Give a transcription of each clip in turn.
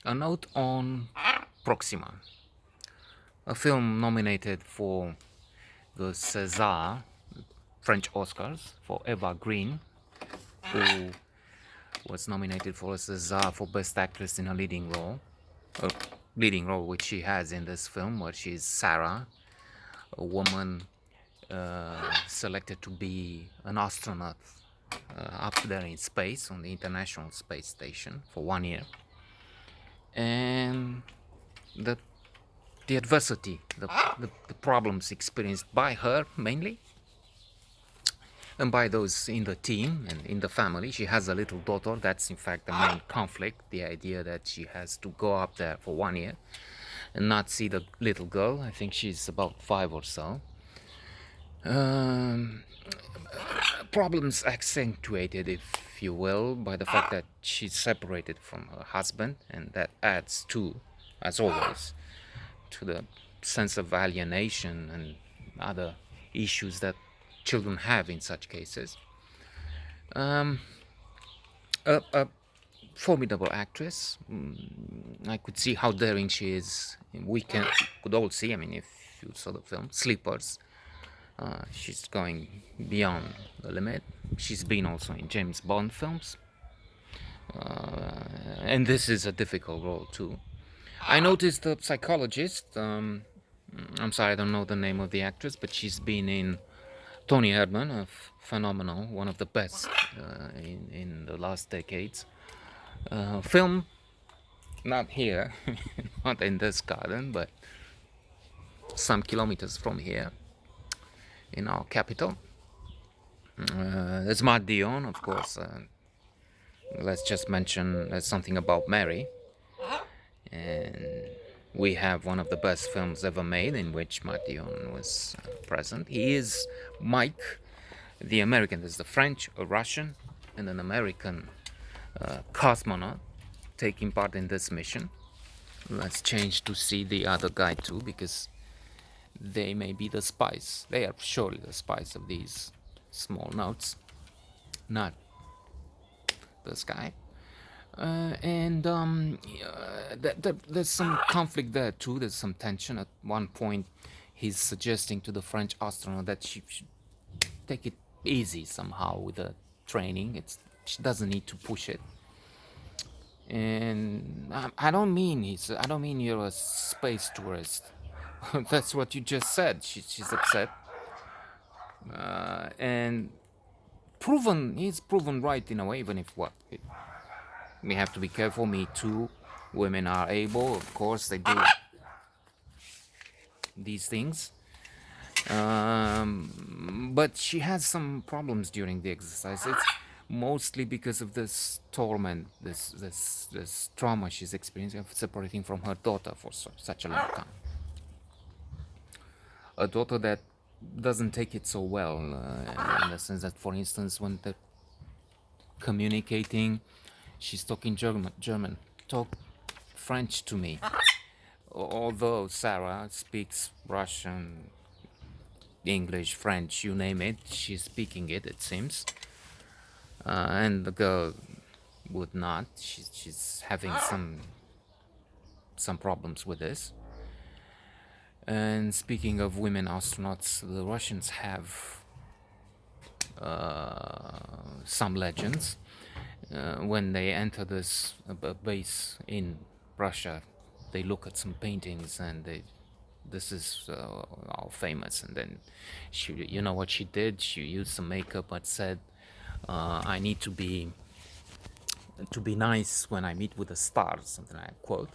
A note on Proxima, a film nominated for the César French Oscars for Eva Green, who was nominated for a César for Best Actress in a leading role. A leading role which she has in this film, where she's Sarah, a woman selected to be an astronaut up there in space on the International Space Station for 1 year. And the the adversity, the problems experienced by her mainly, and by those in the team and in the family. She has a little daughter. That's in fact the main conflict, the idea that she has to go up there for 1 year and not see the little girl. I think she's about 5 or so. Um, Problems accentuated, if you will, by the fact that she's separated from her husband, and that adds to, as always, to the sense of alienation and other issues that children have in such cases. A formidable actress. I could see how daring she is. We could all see. I mean, if you saw the film Sleepers, she's going beyond the limit. She's been also in James Bond films, and this is a difficult role too. I noticed the psychologist. I'm sorry, I don't know the name of the actress, but she's been in Tony Erdmann, a phenomenal, one of the best in the last decades. Film, not here, not in this garden, but some kilometers from here, in our capital. There's Matt Dion, of course. Let's just mention something about Mary. And we have one of the best films ever made in which Matt Dion was present. He is Mike, the American. There's the French, a Russian, and an American cosmonaut taking part in this mission. Let's change to see the other guy too, because they may be the spies. They are surely the spies of these small notes, not this guy. There's some conflict there too. There's some tension. At one point, he's suggesting to the French astronaut that she should take it easy somehow with the training. She doesn't need to push it. And I don't mean you're a space tourist. That's what you just said. She's upset, and he's proven right in a way. Even if we have to be careful. Me too. Women are able, of course, they do these things. But she has some problems during the exercise. It's mostly because of this torment, this trauma she's experiencing of separating from her daughter for such a long time. A daughter that doesn't take it so well, in the sense that, for instance, when they're communicating, she's talking German, talk French to me. Although Sarah speaks Russian, English, French, you name it, she's speaking it, it seems. And the girl would not. She's having some problems with this. And speaking of women astronauts, the Russians have some legends. When they enter this base in Russia, they look at some paintings and this is all famous. And then you know what she did? She used some makeup but said, I need to be nice when I meet with the stars, something I quote.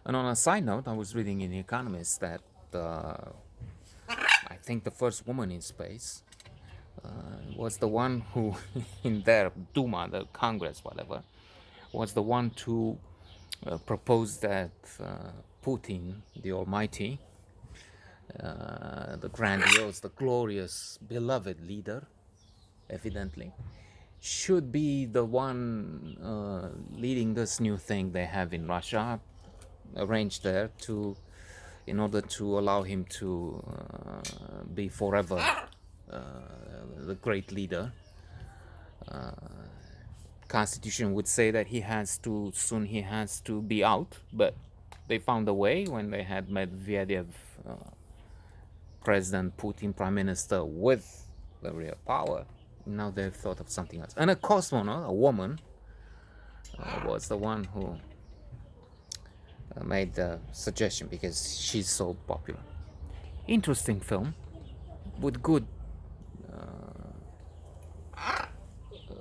And on a side note, I was reading in The Economist that I think the first woman in space was the one who, in their Duma, the Congress, whatever, was the one to propose that Putin, the Almighty, the grandiose, the glorious, beloved leader, evidently, should be the one leading this new thing they have in Russia, arranged there in order to allow him to be forever the great leader. Constitution would say that he has to be out, but they found a way when they had Medvedev, uh, President Putin, Prime Minister, with the real power. Now they've thought of something else. And a cosmonaut, a woman, was the one who made the suggestion because she's so popular. Interesting film with good,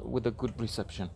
with a good reception.